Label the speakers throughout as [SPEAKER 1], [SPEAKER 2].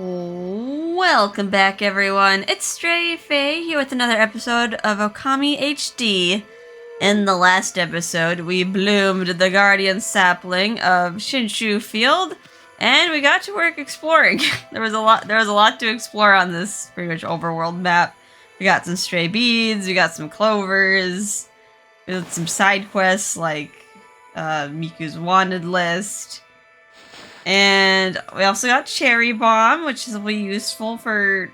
[SPEAKER 1] Welcome back, everyone. It's Stray Faye here with another episode of Okami HD. In the last episode, we bloomed the guardian sapling of Shinshu Field, and we got to work exploring. There was a lot to explore on this pretty much overworld map. We got some stray beads, we got some clovers, we did some side quests like Miku's wanted list. And we also got Cherry Bomb, which will be useful for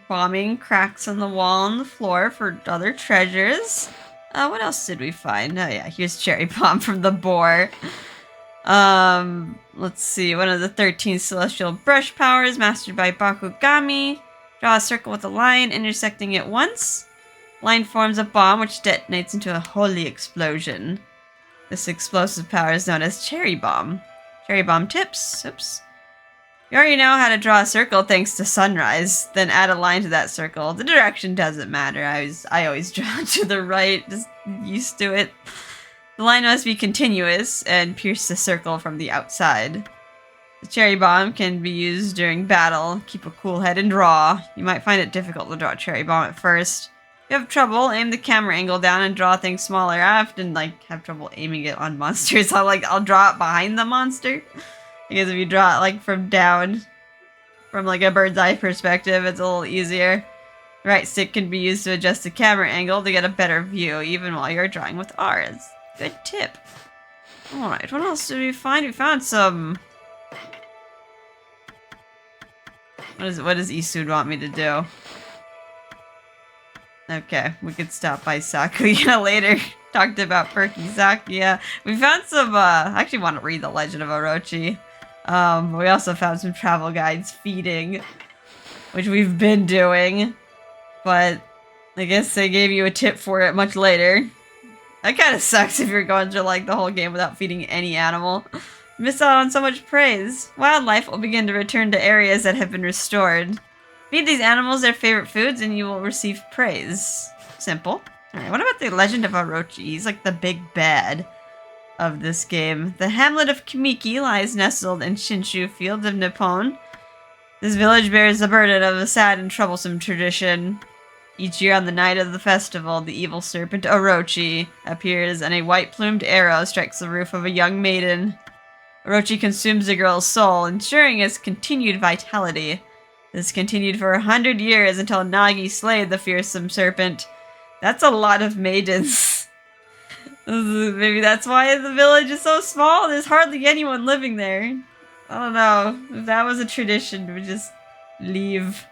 [SPEAKER 1] bombing cracks in the wall and the floor for other treasures. What else did we find? Oh yeah, here's Cherry Bomb from the boar. Let's see. One of the 13 celestial brush powers mastered by Bakugami. Draw a circle with a line, intersecting it once. Line forms a bomb which detonates into a holy explosion. This explosive power is known as Cherry Bomb. Cherry Bomb tips. Oops. You already know how to draw a circle thanks to Sunrise. Then add a line to that circle. The direction doesn't matter. I always draw to the right. Just used to it. The line must be continuous and pierce the circle from the outside. The Cherry Bomb can be used during battle. Keep a cool head and draw. You might find it difficult to draw a Cherry Bomb at first. If you have trouble, aim the camera angle down and draw things smaller. I often have trouble aiming it on monsters. I'll draw it behind the monster. Because if you draw it from down, from a bird's eye perspective, it's a little easier. The right stick can be used to adjust the camera angle to get a better view, even while you're drawing with ours. Good tip. Alright, what else did we find? We found some... What does Isud want me to do? Okay, we could stop by Sakuya later. Talked about Perky Sakuya. We found some, I actually want to read The Legend of Orochi. We also found some travel guides feeding, which we've been doing. But I guess they gave you a tip for it much later. That kind of sucks if you're going through the whole game without feeding any animal. Miss out on so much praise. Wildlife will begin to return to areas that have been restored. Feed these animals their favorite foods and you will receive praise. Simple. Alright, what about the Legend of Orochi? He's the big bad of this game. The hamlet of Kamiki lies nestled in Shinshu Fields of Nippon. This village bears the burden of a sad and troublesome tradition. Each year on the night of the festival, the evil serpent Orochi appears and a white-plumed arrow strikes the roof of a young maiden. Orochi consumes the girl's soul, ensuring its continued vitality. This continued for 100 years until Nagi slayed the fearsome serpent. That's a lot of maidens. Maybe that's why the village is so small. There's hardly anyone living there. I don't know. If that was a tradition, we'd just leave.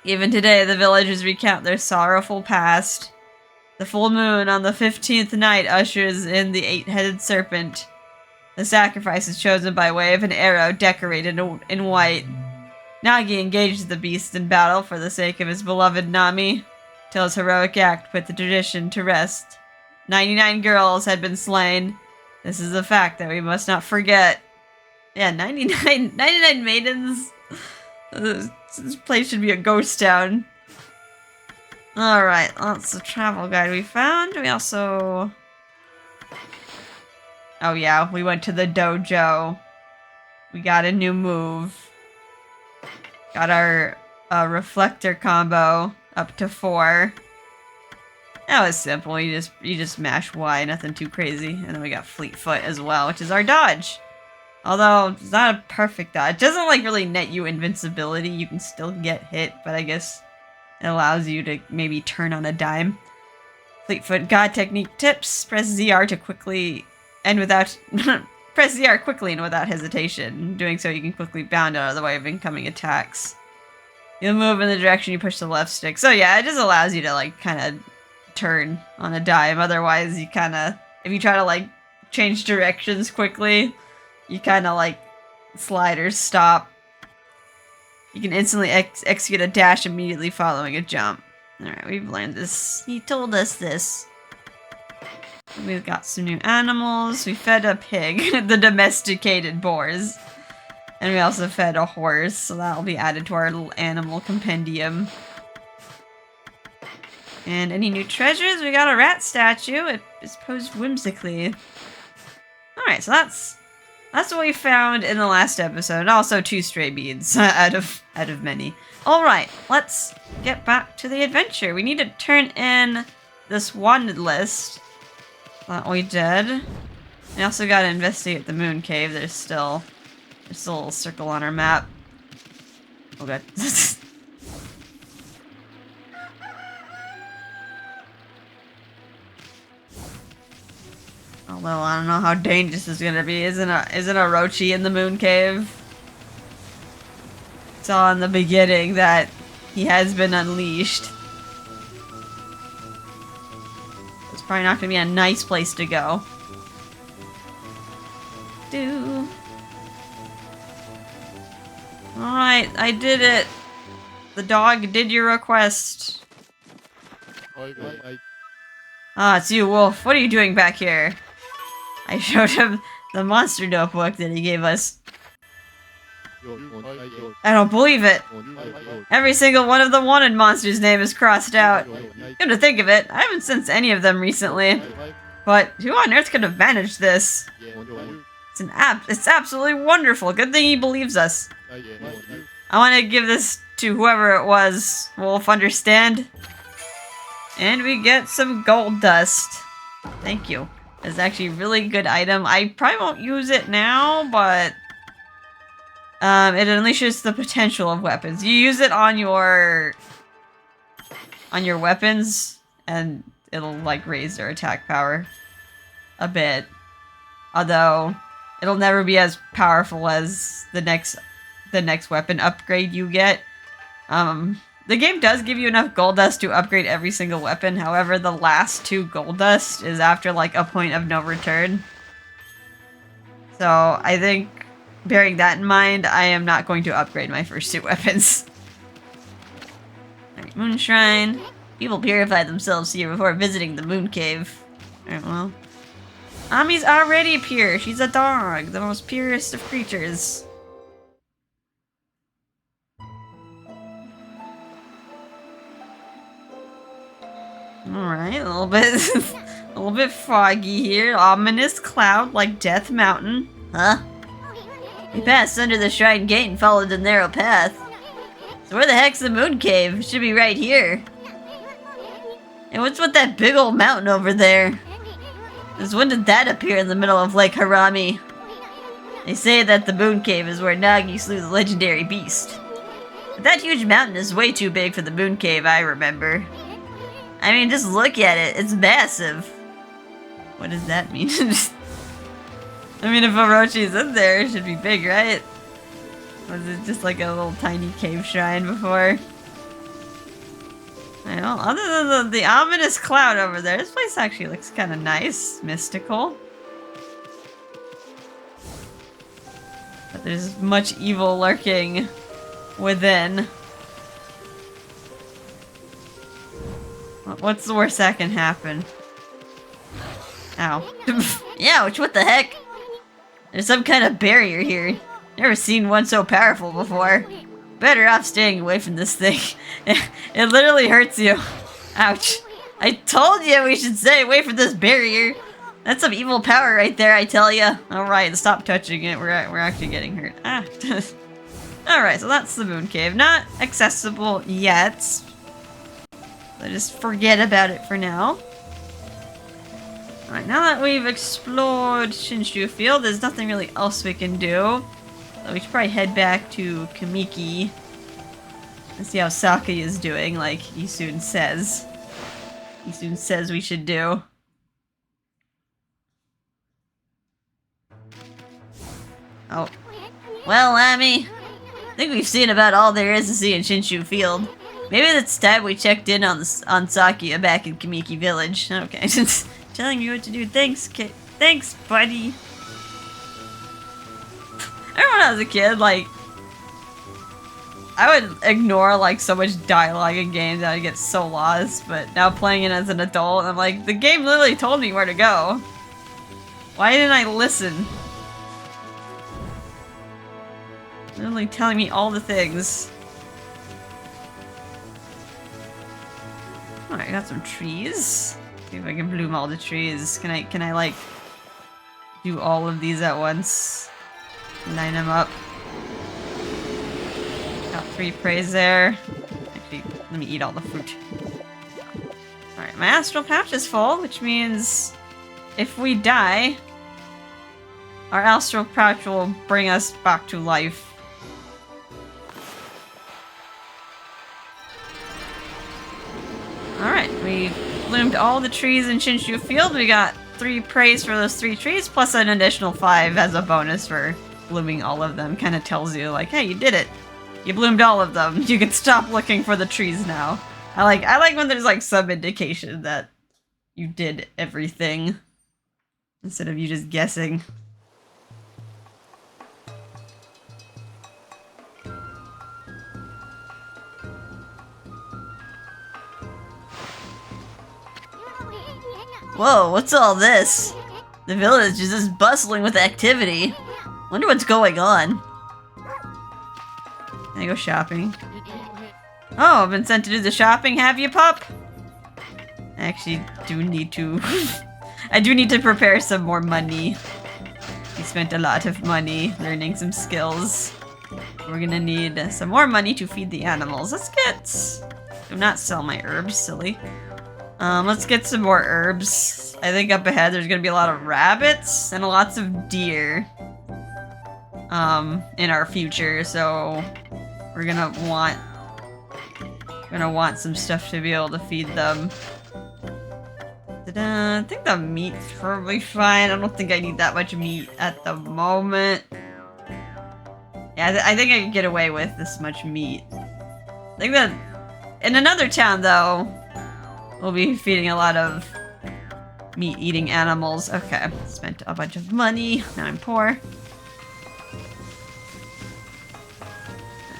[SPEAKER 1] Even today, the villagers recount their sorrowful past. The full moon on the 15th night ushers in the 8-headed serpent. The sacrifice is chosen by way of an arrow decorated in white. Nagi engaged the beast in battle for the sake of his beloved Nami, till his heroic act put the tradition to rest. 99 girls had been slain. This is a fact that we must not forget. Yeah, 99 maidens. This place should be a ghost town. Alright, that's the travel guide we found. We also... Oh yeah, we went to the dojo. We got a new move. Got our reflector combo up to 4. That was simple. You just mash Y, nothing too crazy. And then we got Fleet Foot as well, which is our dodge. Although it's not a perfect dodge. It doesn't really net you invincibility. You can still get hit, but I guess it allows you to maybe turn on a dime. Fleet Foot God technique tips. Press ZR to quickly and without press ZR quickly and without hesitation. Doing so, you can quickly bound out of the way of incoming attacks. You'll move in the direction you push the left stick. So yeah, it just allows you to kind of turn on a dime. Otherwise, you kind of, if you try to change directions quickly, you kind of slide or stop. You can instantly execute a dash immediately following a jump. Alright, we've learned this. He told us this. We've got some new animals. We fed a pig, the domesticated boars. And we also fed a horse, so that'll be added to our little animal compendium. And any new treasures? We got a rat statue. It is posed whimsically. Alright, so that's That's what we found in the last episode, and also 2 stray beads out of many. All right, let's get back to the adventure. We need to turn in this wanted list that we did. We also got to investigate the moon cave. There's still a little circle on our map. Oh god. Although I don't know how dangerous it's gonna be. Isn't a Orochi in the moon cave? Saw in the beginning that he has been unleashed. It's probably not gonna be a nice place to go. Alright, I did it. The dog did your request. Ah, it's you, Wolf. What are you doing back here? I showed him the monster notebook that he gave us. I don't believe it. Every single one of the wanted monsters' name is crossed out. Come to think of it, I haven't sensed any of them recently. But who on earth could have managed this? It's absolutely wonderful. Good thing he believes us. I want to give this to whoever it was. Wolf, understand? And we get some gold dust. Thank you. It's actually a really good item. I probably won't use it now, but it unleashes the potential of weapons. You use it on your weapons, and it'll like raise their attack power a bit. Although it'll never be as powerful as the next weapon upgrade you get. The game does give you enough gold dust to upgrade every single weapon. However, the last 2 gold dust is after like a point of no return. So I think, bearing that in mind, I am not going to upgrade my first 2 weapons. Alright, Moon Shrine. People purify themselves here before visiting the moon cave. Alright, well. Ami's already pure. She's a dog, the most purest of creatures. Alright, a little bit foggy here. Ominous cloud like Death Mountain. Huh? We passed under the shrine gate and followed the narrow path. So where the heck's the moon cave? It should be right here. And what's with that big old mountain over there? Since when did that appear in the middle of Lake Harami? They say that the moon cave is where Nagi slew the legendary beast. But that huge mountain is way too big for the moon cave, I remember. I mean, just look at it. It's massive. What does that mean? I mean, if Orochi's in there, it should be big, right? Was it just like a little tiny cave shrine before? I know, other than the ominous cloud over there, this place actually looks kind of nice. Mystical. But there's much evil lurking within. What's the worst that can happen? Ow. Ouch, what the heck? There's some kind of barrier here. Never seen one so powerful before. Better off staying away from this thing. It literally hurts you. Ouch. I told you we should stay away from this barrier. That's some evil power right there, I tell ya. Alright, stop touching it. We're actually getting hurt. Ah. Alright, so that's the moon cave. Not accessible yet. So just forget about it for now. Alright, now that we've explored Shinshu Field, there's nothing really else we can do. So we should probably head back to Kamiki and see how Sakuya is doing, like he soon says. He soon says we should do. Oh. Well, Ami, I think we've seen about all there is to see in Shinshu Field. Maybe it's time we checked in on Sakuya back in Kamiki Village. Okay, just telling me what to do. Thanks, kid. Thanks, buddy. I remember when I was a kid, like, I would ignore, like, so much dialogue in games that I'd get so lost, but now playing it as an adult, I'm like, the game literally told me where to go. Why didn't I listen? Literally telling me all the things. Alright, I got some trees. See if I can bloom all the trees. Can I like do all of these at once? Line them up. Got 3 praise there. Actually, let me eat all the fruit. Alright, my astral pouch is full, which means if we die, our astral pouch will bring us back to life. Alright, we bloomed all the trees in Shinshu Field. We got 3 praise for those 3 trees, plus an additional 5 as a bonus for blooming all of them. Kind of tells you, like, hey, you did it. You bloomed all of them. You can stop looking for the trees now. I like when there's, like, some indication that you did everything. Instead of you just guessing. Whoa, what's all this? The village is just bustling with activity. Wonder what's going on. Can I go shopping? Oh, I've been sent to do the shopping, have you, pup? I actually do need to... I do need to prepare some more money. We spent a lot of money learning some skills. We're gonna need some more money to feed the animals. Let's get... Do not sell my herbs, silly. Let's get some more herbs. I think up ahead there's gonna be a lot of rabbits and lots of deer. In our future, so we're gonna want some stuff to be able to feed them. Ta-da. I think the meat's probably fine. I don't think I need that much meat at the moment. Yeah, I think I can get away with this much meat. I think that in another town, though, we'll be feeding a lot of meat-eating animals. Okay, spent a bunch of money. Now I'm poor.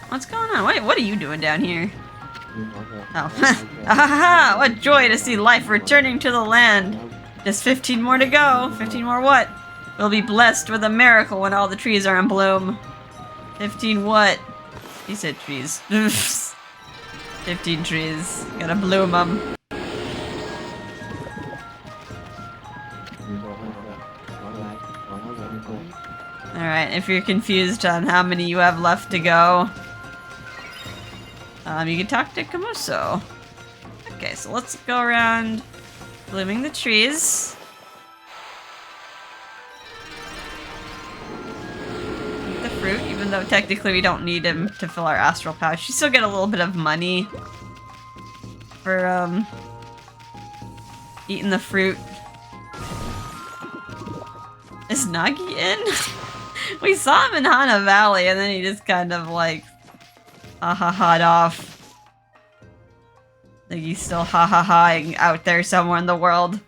[SPEAKER 1] What's going on? What are you doing down here? Oh. Ahaha! What joy to see life returning to the land! Just 15 more to go. 15 more what? We'll be blessed with a miracle when all the trees are in bloom. 15 what? He said trees. 15 trees. Gotta bloom them. Alright, if you're confused on how many you have left to go, you can talk to Kamuso. Okay, so let's go around blooming the trees. Eat the fruit, even though technically we don't need him to fill our astral pouch. You still get a little bit of money for, eating the fruit. Is Nagi in? We saw him in Hana Valley, and then he just kind of, like, ha-ha-ha'd off. Like he's still ha-ha-ha'ing out there somewhere in the world.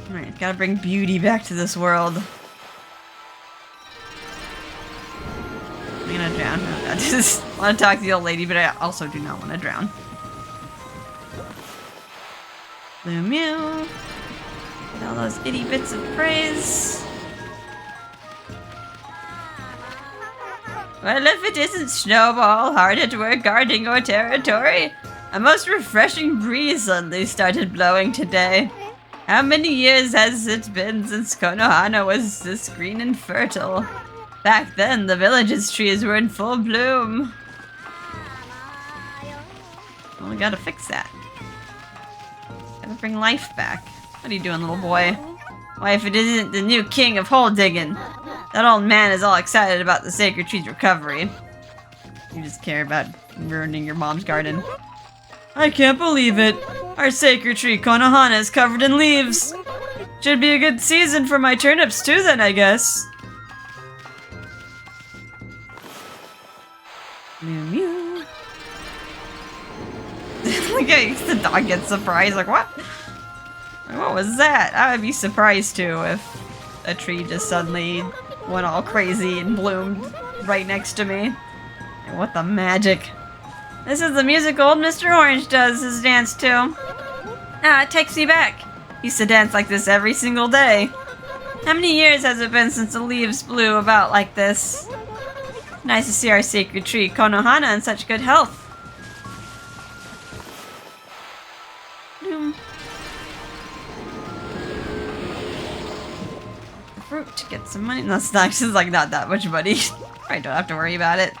[SPEAKER 1] Alright, gotta bring beauty back to this world. I'm gonna drown. I just want to talk to the old lady, but I also do not want to drown. Blue Mew. All those itty bits of praise. Well, if it isn't Snowball, hard at work guarding our territory, a most refreshing breeze suddenly started blowing today. How many years has it been since Konohana was this green and fertile? Back then, the village's trees were in full bloom. Well, we gotta fix that. Gotta bring life back. What are you doing, little boy? Why, if it isn't the new king of hole digging. That old man is all excited about the sacred tree's recovery. You just care about ruining your mom's garden. I can't believe it. Our sacred tree, Konohana, is covered in leaves. Should be a good season for my turnips too then, I guess. Mew mew. Look at the dog gets surprised, like what? What was that? I would be surprised too if a tree just suddenly went all crazy and bloomed right next to me. What the magic. This is the music old Mr. Orange does his dance to. Ah, it takes me back. He used to dance like this every single day. How many years has it been since the leaves blew about like this? Nice to see our sacred tree, Konohana, in such good health. fruit to get some money. No, it's not. It's like not that much money. I don't have to worry about it.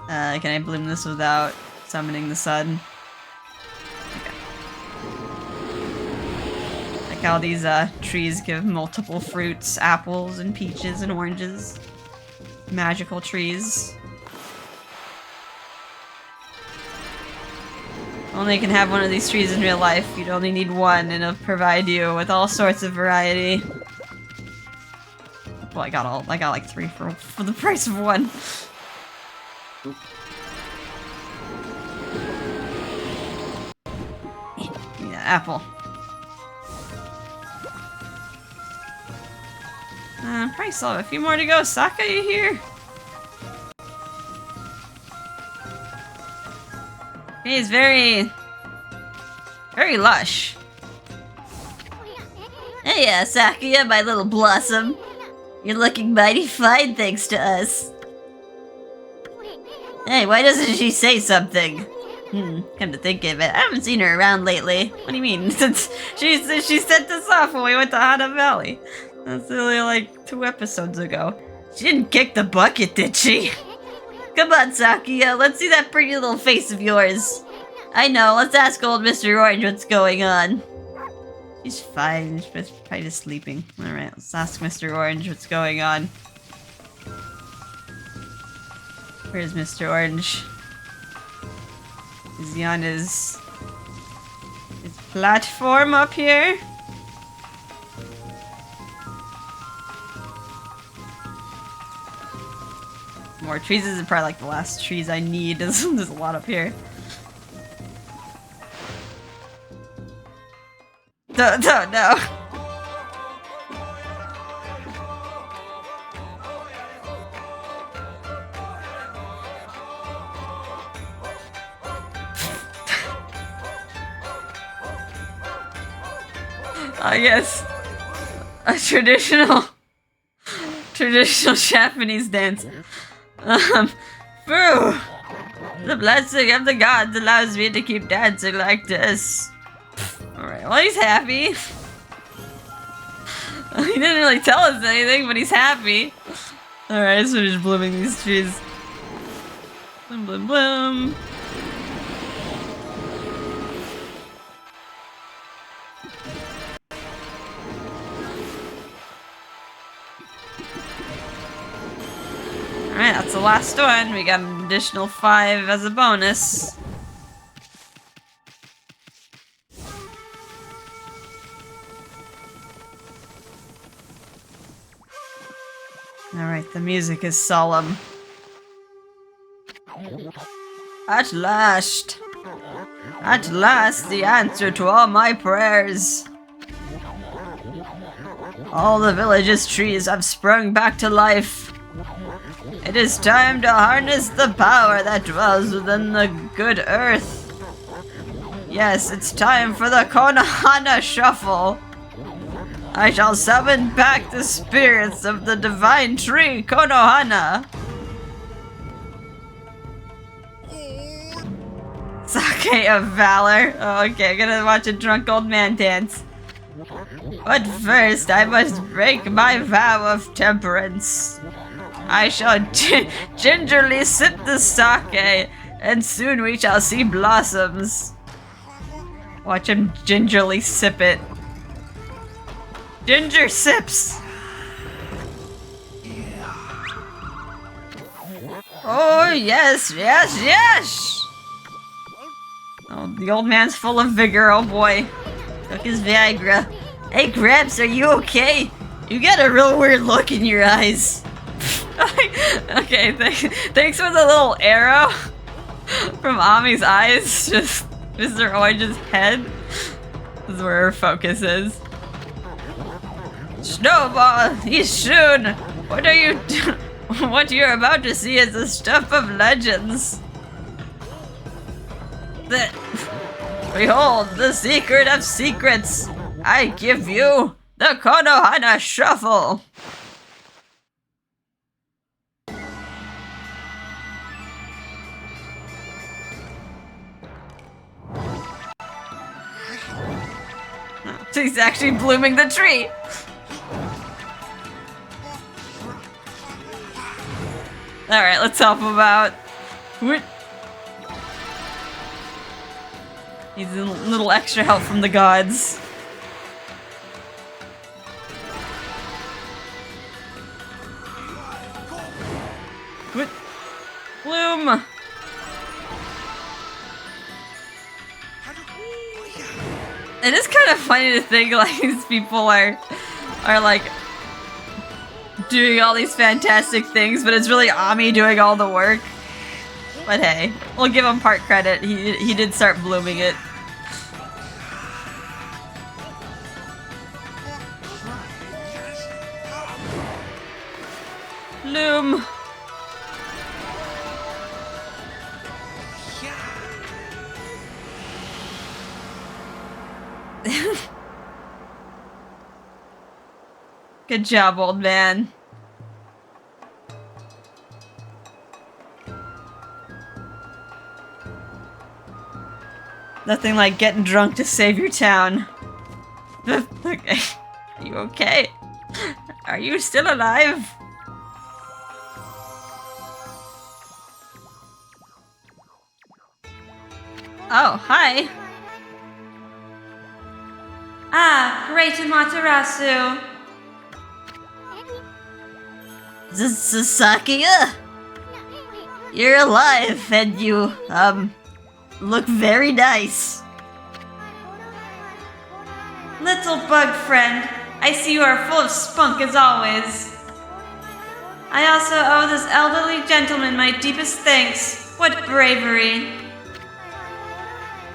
[SPEAKER 1] Can I bloom this without summoning the sun? Okay. Like how these trees give multiple fruits, apples and peaches and oranges. Magical trees. Only you can have one of these trees in real life. You'd only need one, and it'll provide you with all sorts of variety. Well, I got like 3 for the price of 1. Yeah, apple. Probably still have a few more to go. Sakuya here? He's very lush. Hey, Sakuya, my little blossom. You're looking mighty fine thanks to us. Hey, why doesn't she say something? Come to think of it, I haven't seen her around lately. What do you mean? Since she sent us off when we went to Hana Valley. That's only like 2 episodes ago. She didn't kick the bucket, did she? Come on, Sakuya, let's see that pretty little face of yours. I know, let's ask old Mr. Orange what's going on. She's fine, she's probably just sleeping. Alright, let's ask Mr. Orange what's going on. Where's Mr. Orange? Is he on his platform up here? More trees. This is probably like the last trees I need. There's a lot up here. No. I guess a traditional Japanese dance. Boo! The blessing of the gods allows me to keep dancing like this. Alright, well, he's happy. He didn't really tell us anything, but he's happy. Alright, so we're just blooming these trees. Bloom, bloom, bloom. Alright, that's the last one. We got an additional 5 as a bonus. Alright, the music is solemn. At last! At last, the answer to all my prayers! All the village's trees have sprung back to life. It is time to harness the power that dwells within the good earth. Yes, it's time for the Konohana shuffle. I shall summon back the spirits of the divine tree, Konohana. Sake of Valor. Oh, okay, I'm gonna watch a drunk old man dance. But first, I must break my vow of temperance. I shall gingerly sip the sake, and soon we shall see blossoms. Watch him gingerly sip it. Ginger sips! Oh, yes, yes, yes! Oh, the old man's full of vigor, oh boy. Took his Viagra. Hey, Gramps, are you okay? You got a real weird look in your eyes. Okay, thanks for the little arrow from Ami's eyes. Just Mr. Orange's head. This is where her focus is. Snowball, he's soon. What are you? What you're about to see is the stuff of legends. Behold, the secret of secrets. I give you the Konohana shuffle. He's actually blooming the tree. Alright, let's help him out. Needs a little extra help from the gods. Bloom! It is kind of funny to think like these people are like doing all these fantastic things, but it's really Ami doing all the work. But hey, we'll give him part credit. He did start blooming it. Bloom. Good job, old man. Nothing like getting drunk to save your town. Okay. Are you okay? Are you still alive? Oh, hi.
[SPEAKER 2] Ah, great Amaterasu.
[SPEAKER 1] Sakuya? You're alive and you, look very nice.
[SPEAKER 2] Little bug friend, I see you are full of spunk as always. I also owe this elderly gentleman my deepest thanks. What bravery.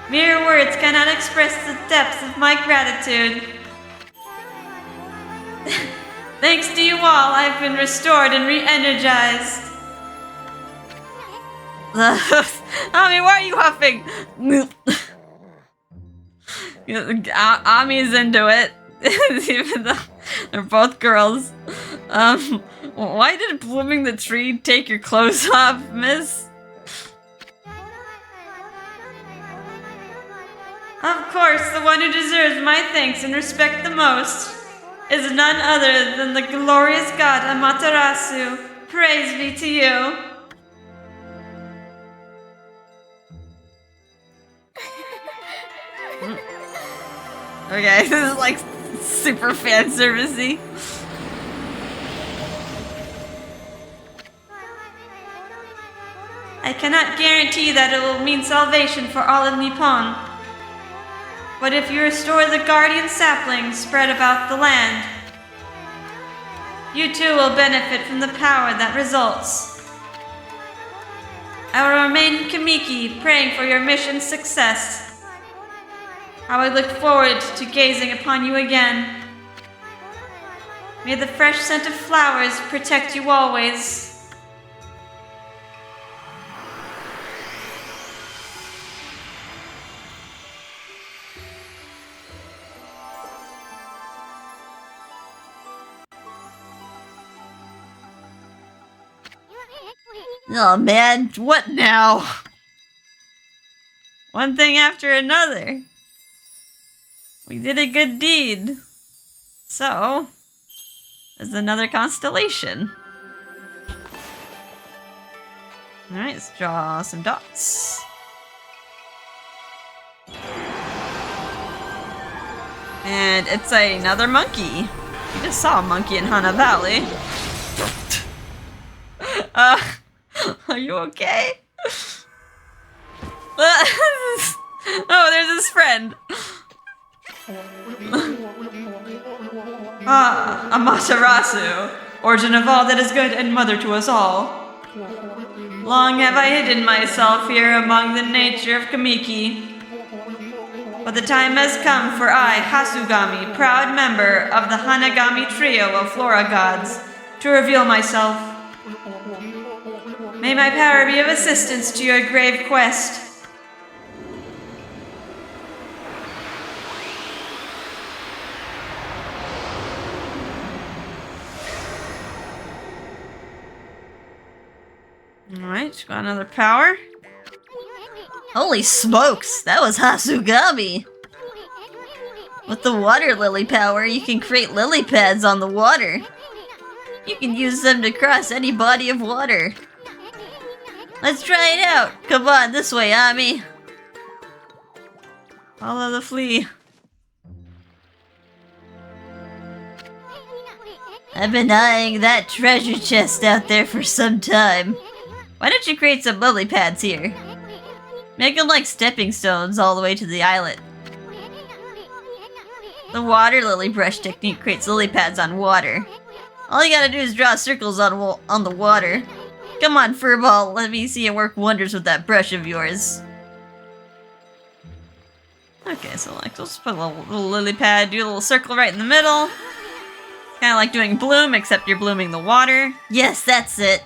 [SPEAKER 2] Mere words cannot express the depth of my gratitude. Thanks to you all, I've been restored and re-energized.
[SPEAKER 1] Ami, why are you huffing? Ami's into it, even though they're both girls. Why did blooming the tree take your clothes off, miss?
[SPEAKER 2] Of course, the one who deserves my thanks and respect the most is none other than the glorious god Amaterasu. Praise be to you.
[SPEAKER 1] Okay, this is like super fan servicey.
[SPEAKER 2] I cannot guarantee that it will mean salvation for all of Nippon. But if you restore the guardian saplings spread about the land, you too will benefit from the power that results. I will remain in Kamiki, praying for your mission's success. How I look forward to gazing upon you again. May the fresh scent of flowers protect you always.
[SPEAKER 1] Oh man, what now? One thing after another. We did a good deed. So, there's another constellation. Alright, let's draw some dots. And it's another monkey. You just saw a monkey in Hana Valley. Are you okay? Oh, there's his friend.
[SPEAKER 2] Amaterasu, origin of all that is good and mother to us all. Long have I hidden myself here among the nature of Kamiki. But the time has come for I, Hasugami, proud member of the Hanagami trio of flora gods, to reveal myself. May my power be of assistance to your grave quest.
[SPEAKER 1] Alright, got another power. Holy smokes, that was Hasugami! With the water lily power, you can create lily pads on the water. You can use them to cross any body of water. Let's try it out. Come on, this way, Ami. Follow the flea. I've been eyeing that treasure chest out there for some time. Why don't you create some lily pads here? Make them like stepping stones all the way to the islet. The water lily brush technique creates lily pads on water. All you gotta do is draw circles on the water. Come on, Furball, let me see it work wonders with that brush of yours. Okay, so like, let's put a little lily pad, do a little circle right in the middle. Kind of like doing bloom, except you're blooming the water. Yes, that's it.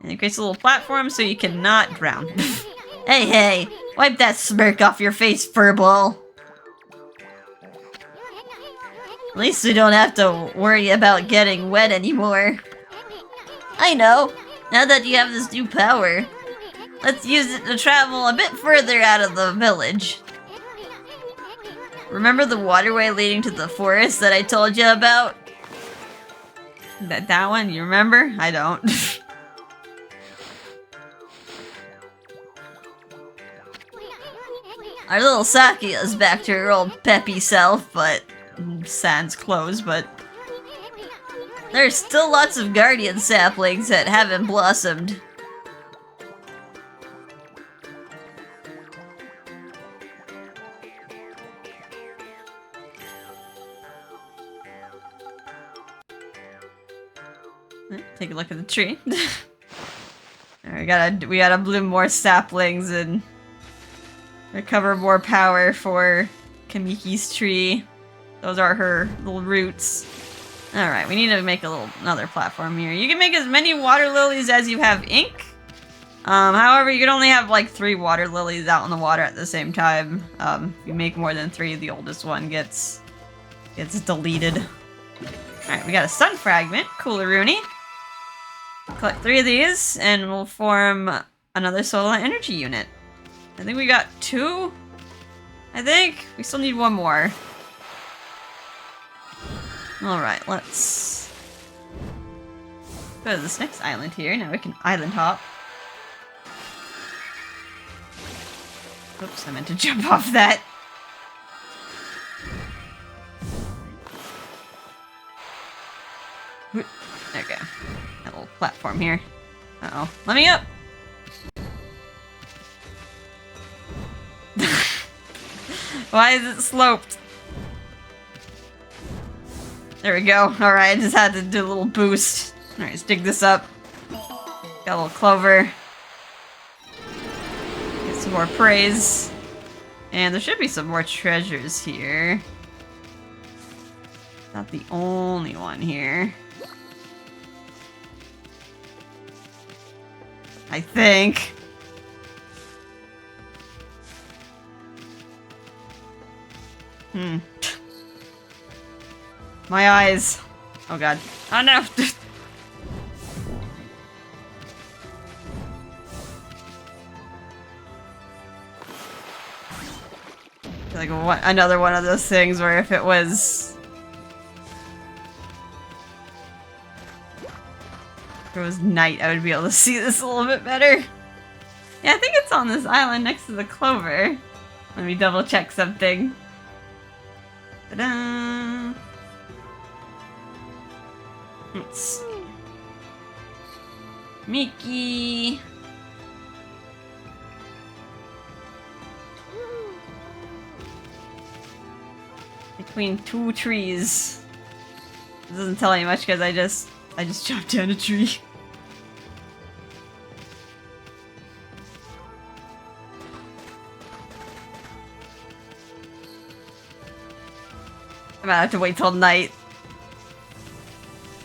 [SPEAKER 1] And it creates a little platform so you cannot drown. Hey, wipe that smirk off your face, Furball. At least we don't have to worry about getting wet anymore. I know. Now that you have this new power, let's use it to travel a bit further out of the village. Remember the waterway leading to the forest that I told you about? That one? You remember? I don't. Our little Sakuya's back to her old peppy self, but sans clothes, but there's still lots of guardian saplings that haven't blossomed. Take a look at the tree. we gotta bloom more saplings and recover more power for Kamiki's tree. Those are her little roots. Alright, we need to make another platform here. You can make as many water lilies as you have ink. However, you can only have like 3 water lilies out in the water at the same time. If you make more than 3, the oldest one gets deleted. Alright, we got a sun fragment. Coolaroonie. Collect 3 of these, and we'll form another solar energy unit. I think we got 2. I think we still need 1 more. Alright, let's go to this next island here. Now we can island hop. Oops, I meant to jump off that. Okay. Got a little platform here. Uh-oh. Let me up! Why is it sloped? There we go. Alright, I just had to do a little boost. Alright, let's dig this up. Got a little clover. Get some more praise. And there should be some more treasures here. Not the only one here. I think. My eyes. Oh god. Oh no! Like another one of those things where if it was night, I would be able to see this a little bit better. Yeah, I think it's on this island next to the clover. Let me double check something. Ta-da! Let's see. Mickey! Between 2 trees. It doesn't tell you much because I just chopped down a tree. I might have to wait till night.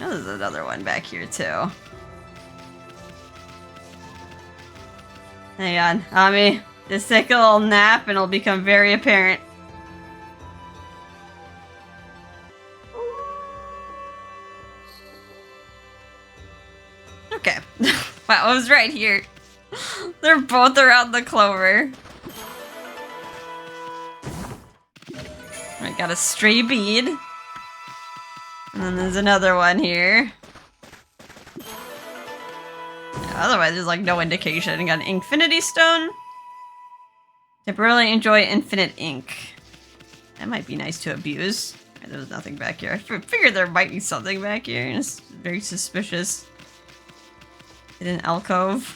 [SPEAKER 1] Oh, there's another one back here too. Hang on, Ami. Just take a little nap and it'll become very apparent. Okay. Wow, I was right here. They're both around the clover. I got a stray bead. And then there's another one here. Yeah, otherwise, there's like no indication. Got an infinity stone. Temporarily enjoy infinite ink. That might be nice to abuse. There's nothing back here. I figured there might be something back here. And it's very suspicious. In an alcove.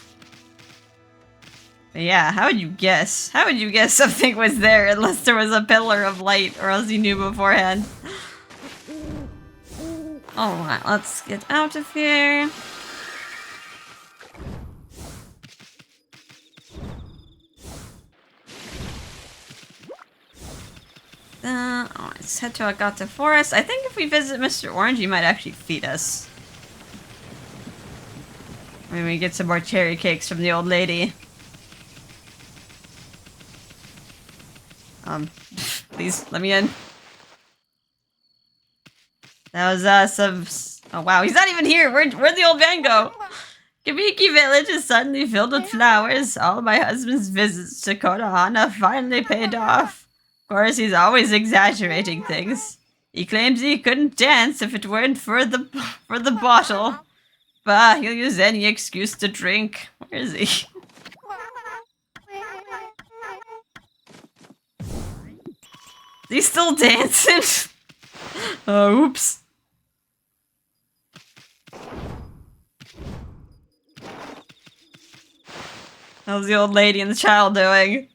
[SPEAKER 1] But yeah, how would you guess? How would you guess something was there unless there was a pillar of light or else you knew beforehand? Alright, let's get out of here. Let's head to Agata Forest. I think if we visit Mr. Orange, he might actually feed us. Maybe we get some more cherry cakes from the old lady. Please, let me in. That was, oh wow, he's not even here! Where'd the old man go? Kamiki Village is suddenly filled with flowers. All my husband's visits to Konohana finally paid off. Of course, he's always exaggerating things. He claims he couldn't dance if it weren't for the bottle. Bah, he'll use any excuse to drink. Where is he? He's still dancing? Oh, oops. How's the old lady and the child doing?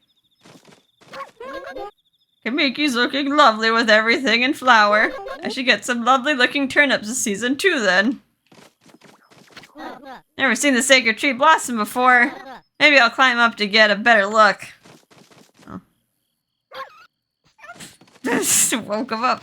[SPEAKER 1] Kamiki's looking lovely with everything in flower. I should get some lovely looking turnips this season too then. Never seen the sacred tree blossom before. Maybe I'll climb up to get a better look. Oh. Woke him up.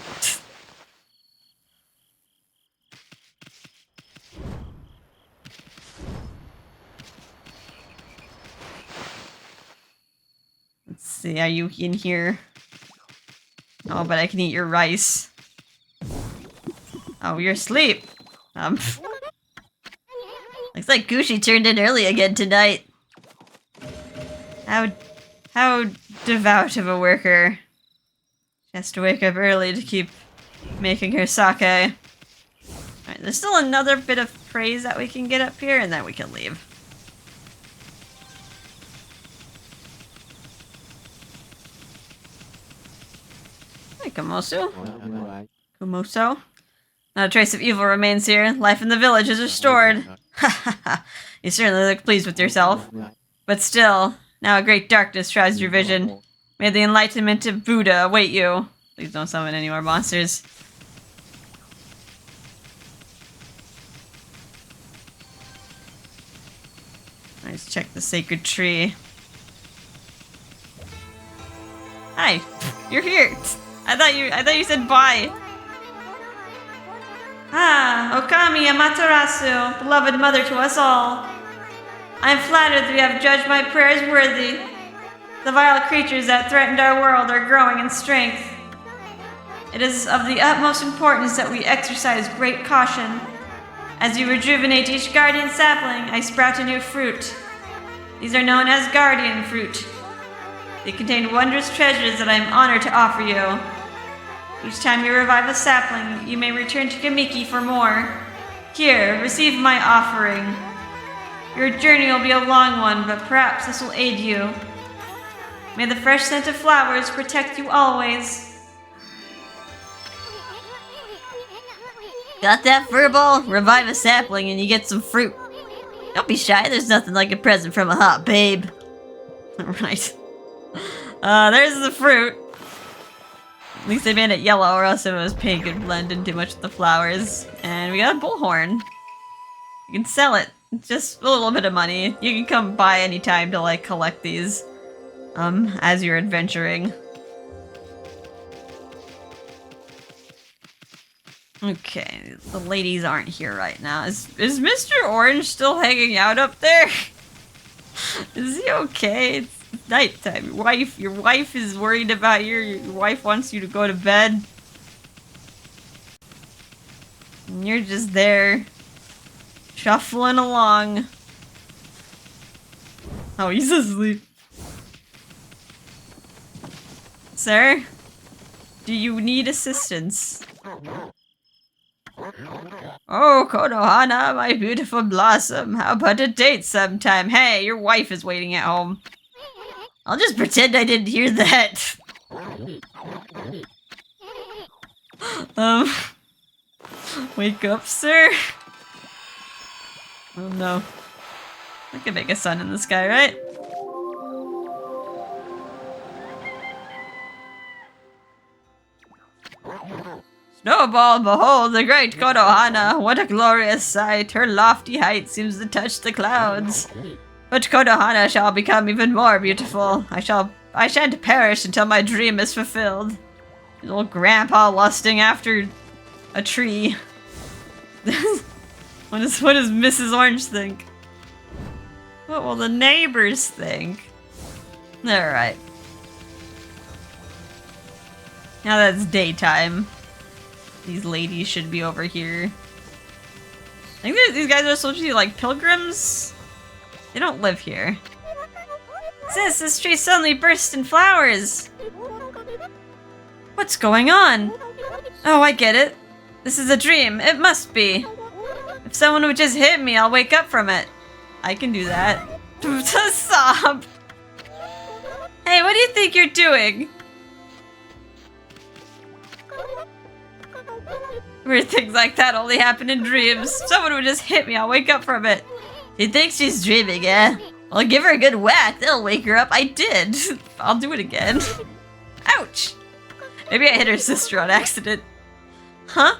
[SPEAKER 1] Let's see, are you in here? Oh, but I can eat your rice. Oh, you're asleep. Looks like Gucci turned in early again tonight. How devout of a worker. She has to wake up early to keep making her sake. Alright, there's still another bit of praise that we can get up here, and then we can leave. Hi, Komosu. Kumoso. Not a trace of evil remains here. Life in the village is restored. Ha ha ha. You certainly look pleased with yourself. But still, now a great darkness shrouds your vision. May the enlightenment of Buddha await you. Please don't summon any more monsters. Let's check the sacred tree. Hi, you're here. I thought you said bye. Ah, Okami Amaterasu, beloved mother to us all. I am flattered that you have judged my prayers worthy. The vile creatures that threatened our world are growing in strength. It is of the utmost importance that we exercise great caution. As you rejuvenate each guardian sapling, I sprout a new fruit. These are known as guardian fruit. They contain wondrous treasures that I am honored to offer you. Each time you revive a sapling, you may return to Kamiki for more. Here, receive my offering. Your journey will be a long one, but perhaps this will aid you. May the fresh scent of flowers protect you always. Got that, furball? Revive a sapling and you get some fruit. Don't be shy, there's nothing like a present from a hot babe. Alright. There's the fruit. At least they made it yellow, or else it was pink and blended too much with the flowers. And we got a bullhorn. You can sell it. It's just a little bit of money. You can come by anytime to, like, collect these. As you're adventuring. Okay, the ladies aren't here right now. Is Mr. Orange still hanging out up there? Is he okay? It's nighttime. Your wife is worried about you. Your wife wants you to go to bed. And you're just there, shuffling along. Oh, he's asleep. Sir? Do you need assistance? Oh, Konohana, my beautiful blossom. How about a date sometime? Hey, your wife is waiting at home. I'll just pretend I didn't hear that. Wake up, sir. Oh no. I could make a sun in the sky, right? Snowball, behold the great Konohana. What a glorious sight. Her lofty height seems to touch the clouds. But Konohana shall become even more beautiful. I shan't perish until my dream is fulfilled. Little grandpa lusting after a tree. What does Mrs. Orange think? What will the neighbors think? Alright. Now that it's daytime. These ladies should be over here. I think these guys are supposed to be like pilgrims. They don't live here. Sis, this tree suddenly burst in flowers. What's going on? Oh, I get it. This is a dream. It must be. If someone would just hit me, I'll wake up from it. I can do that. Sob. Hey, what do you think you're doing? Weird things like that only happen in dreams. Someone would just hit me, I'll wake up from it. She thinks she's dreaming, eh? I'll give her a good whack, that'll wake her up. I did. I'll do it again. Ouch! Maybe I hit her sister on accident. Huh?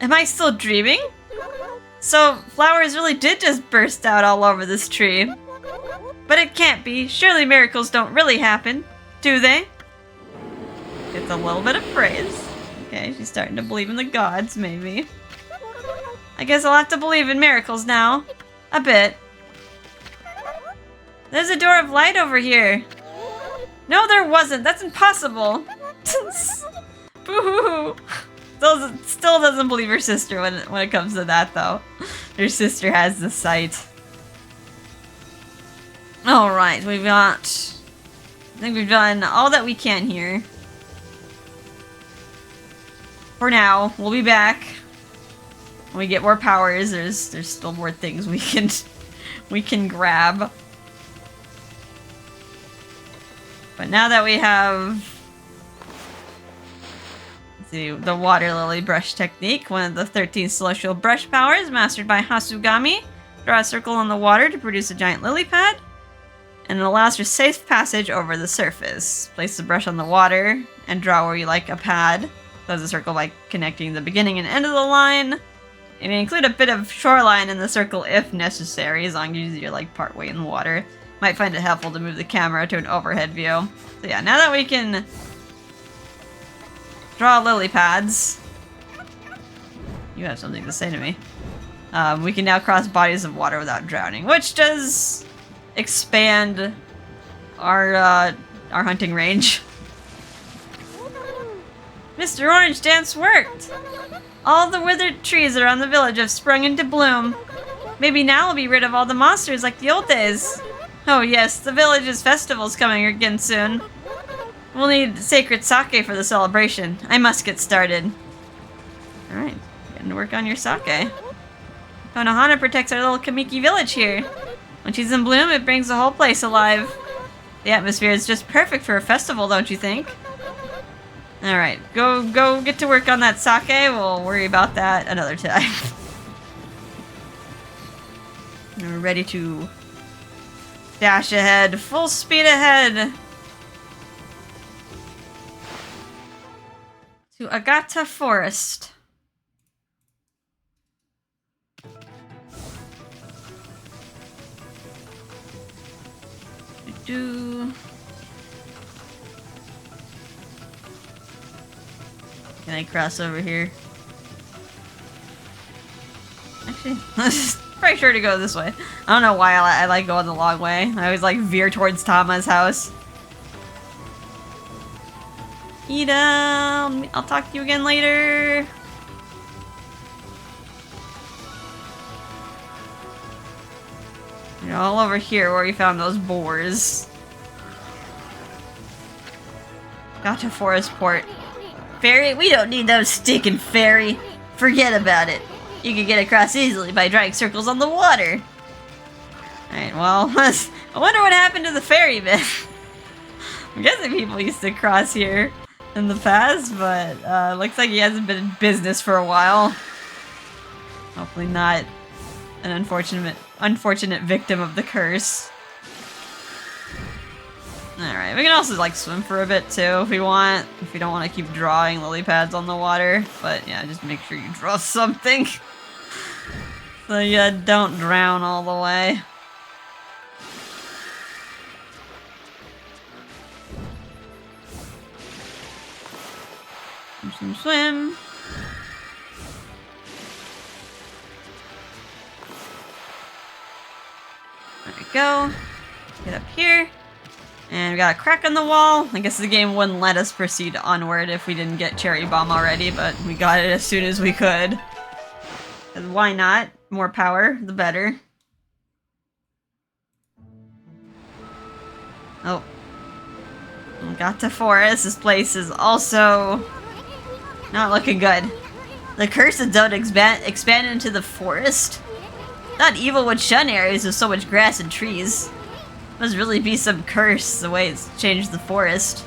[SPEAKER 1] Am I still dreaming? So, flowers really did just burst out all over this tree. But it can't be. Surely miracles don't really happen, do they? It's a little bit of praise. Okay, she's starting to believe in the gods, maybe. I guess I'll have to believe in miracles now. A bit. There's a door of light over here. No, there wasn't. That's impossible. Boo-hoo. Still doesn't believe her sister when it comes to that, though. Her sister has the sight. Alright, we've got... I think we've done all that we can here. For now, we'll be back. When we get more powers, there's still more things we can grab. But now that we have the water lily brush technique, one of the 13 celestial brush powers mastered by Hasugami. Draw a circle on the water to produce a giant lily pad. And it allows for safe passage over the surface. Place the brush on the water and draw where you like a pad. Close the circle by connecting the beginning and end of the line. And include a bit of shoreline in the circle if necessary, as long as you're like partway in the water. Might find it helpful to move the camera to an overhead view. So yeah, now that we can draw lily pads. You have something to say to me. We can now cross bodies of water without drowning, which does expand our hunting range. Mr. Orange Dance worked! All the withered trees around the village have sprung into bloom. Maybe now we'll be rid of all the monsters like the old days. Oh yes, the village's festival's coming again soon. We'll need sacred sake for the celebration. I must get started. Alright, getting to work on your sake. Konohana protects our little Kamiki Village here. When she's in bloom, it brings the whole place alive. The atmosphere is just perfect for a festival, don't you think? Alright, go get to work on that sake. We'll worry about that another time. We're ready to dash ahead. Full speed ahead. To Agata Forest. Can I cross over here? Actually, pretty sure to go this way. I don't know why I like going the long way. I always like veer towards Tama's house. Ida, I'll talk to you again later. You're all over here where we found those boars. Got to Forest Port. Ferry? We don't need no stinking ferry. Forget about it. You can get across easily by drawing circles on the water. Alright, well, I wonder what happened to the ferryman. I'm guessing people used to cross here in the past, but looks like he hasn't been in business for a while. Hopefully not an unfortunate victim of the curse. Alright, we can also like swim for a bit too if we want. If you don't want to keep drawing lily pads on the water. But yeah, just make sure you draw something. So you don't drown all the way. Swim, swim. There we go. Get up here. And we got a crack on the wall. I guess the game wouldn't let us proceed onward if we didn't get Cherry Bomb already, but we got it as soon as we could. 'Cause why not? More power, the better. Oh. Agata Forest. This place is also not looking good. The cursed zone expand into the forest? Thought evil would shun areas with so much grass and trees. Must really be some curse the way it's changed the forest.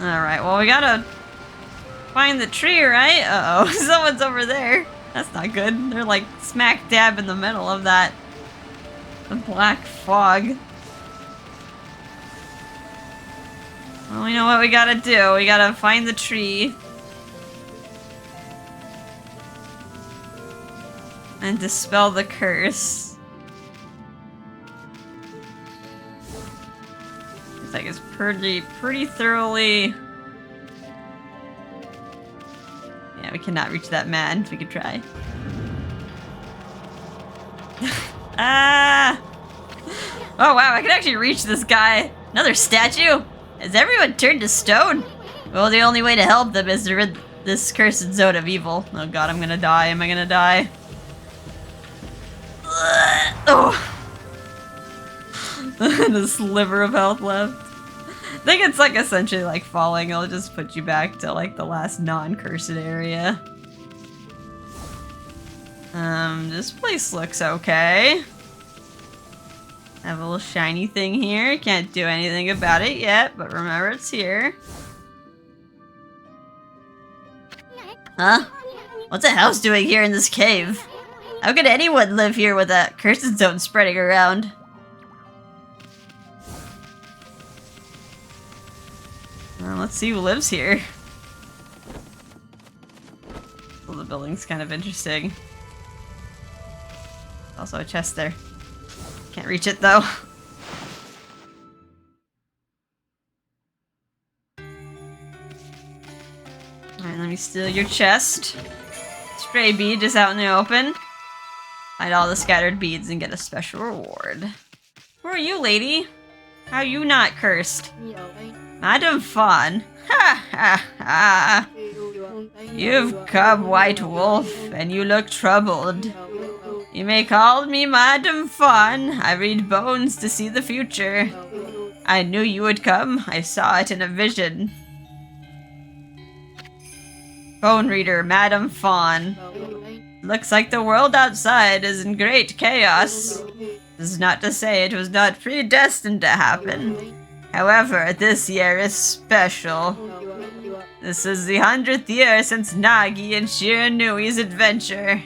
[SPEAKER 1] Alright, well we gotta find the tree, right? Uh-oh, someone's over there. That's not good. They're like smack dab in the middle of that black fog. Well, we know what we gotta do. We gotta find the tree. And dispel the curse. Looks like it's pretty thoroughly... Yeah, we cannot reach that man. We could try. Ah! Oh wow, I can actually reach this guy. Another statue? Has everyone turned to stone? Well, the only way to help them is to rid this cursed zone of evil. Oh god, I'm gonna die. Am I gonna die? Oh! The sliver of health left. I think it's like essentially like falling. It'll just put you back to like the last non-cursed area. This place looks okay. Have a little shiny thing here. Can't do anything about it yet, but remember it's here. Huh? What's a house doing here in this cave? How could anyone live here with a cursed zone spreading around? Well, let's see who lives here. Well, the building's kind of interesting. Also a chest there. Can't reach it though. Alright, let me steal your chest. Stray bead just out in the open. Hide all the scattered beads and get a special reward. Who are you, lady? How are you not cursed? Madam Fawn. Ha ha ha. You've come, White Wolf, and you look troubled. You may call me Madam Fawn. I read bones to see the future. I knew you would come. I saw it in a vision. Bone reader, Madam Fawn. Looks like the world outside is in great chaos. This is not to say it was not predestined to happen. However, this year is special. This is the 100th year since Nagi and Shiranui's adventure.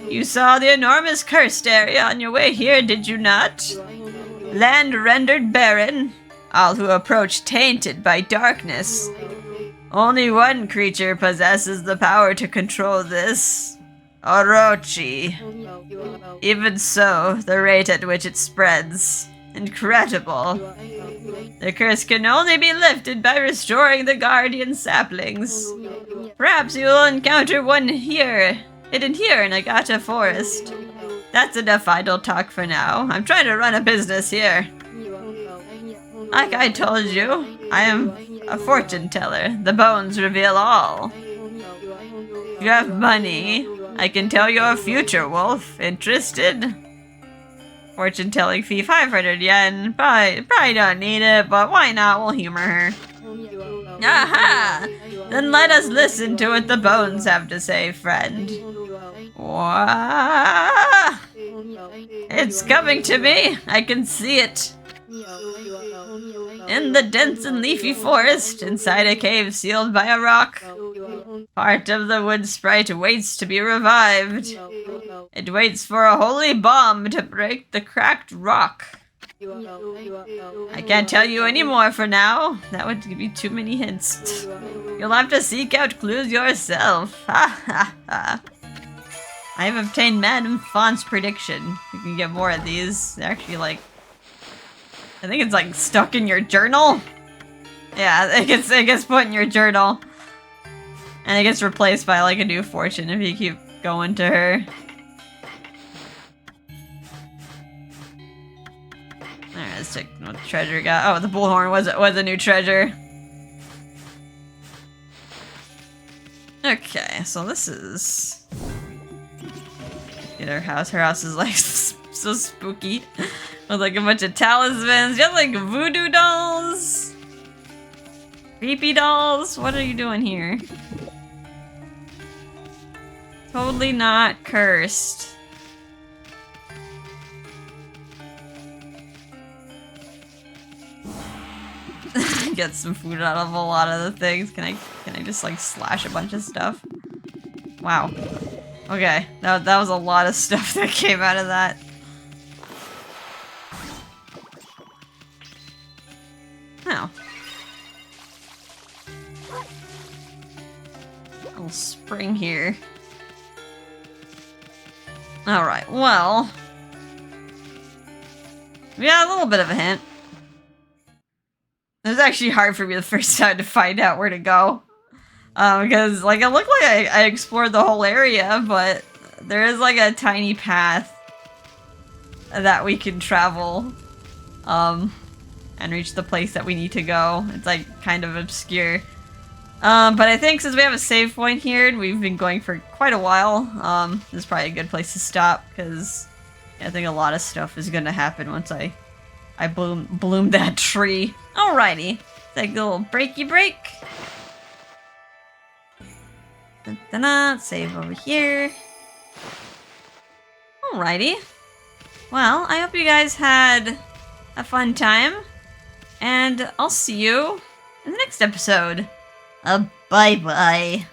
[SPEAKER 1] You saw the enormous cursed area on your way here, did you not? Land rendered barren, all who approach tainted by darkness. Only one creature possesses the power to control this. Orochi. Even so, the rate at which it spreads. Incredible. The curse can only be lifted by restoring the guardian saplings. Perhaps you will encounter one here, hidden here in Agata Forest. That's enough idle talk for now. I'm trying to run a business here. Like I told you, I am a fortune teller. The bones reveal all. If you have money, I can tell your future, Wolf. Interested? Fortune telling fee 500 yen. Probably don't need it, but why not? We'll humor her. Aha! The Then let us listen to what the bones have to say, friend. Wah! It's coming to me. I can see it. In the dense and leafy forest, inside a cave sealed by a rock, part of the wood sprite waits to be revived. It waits for a holy bomb to break the cracked rock. I can't tell you any more for now. That would give you too many hints. You'll have to seek out clues yourself. Ha ha ha. I have obtained Madame Font's prediction. You can get more of these. They're actually like... I think it's like stuck in your journal. Yeah, it gets put in your journal. And it gets replaced by like a new fortune if you keep going to her. Alright, let's check what the treasure got. Oh, the bullhorn was a new treasure. Okay, so this is... Get her house. Her house is like so spooky. With like a bunch of talismans. You have like voodoo dolls. Creepy dolls. What are you doing here? Totally not cursed. Get some food out of a lot of the things. Can I just like slash a bunch of stuff? Wow. Okay, that was a lot of stuff that came out of that. Oh. Little spring here. Alright, well. We got a little bit of a hint. It was actually hard for me the first time to find out where to go. Because, like, it looked like I explored the whole area, but there is, like, a tiny path that we can travel, and reach the place that we need to go. It's, like, kind of obscure. But I think since we have a save point here, and we've been going for quite a while, this is probably a good place to stop, because I think a lot of stuff is gonna happen once I bloom that tree. Alrighty. Take a little breaky break. Save over here. Alrighty. Well, I hope you guys had a fun time. And I'll see you in the next episode. Bye-bye.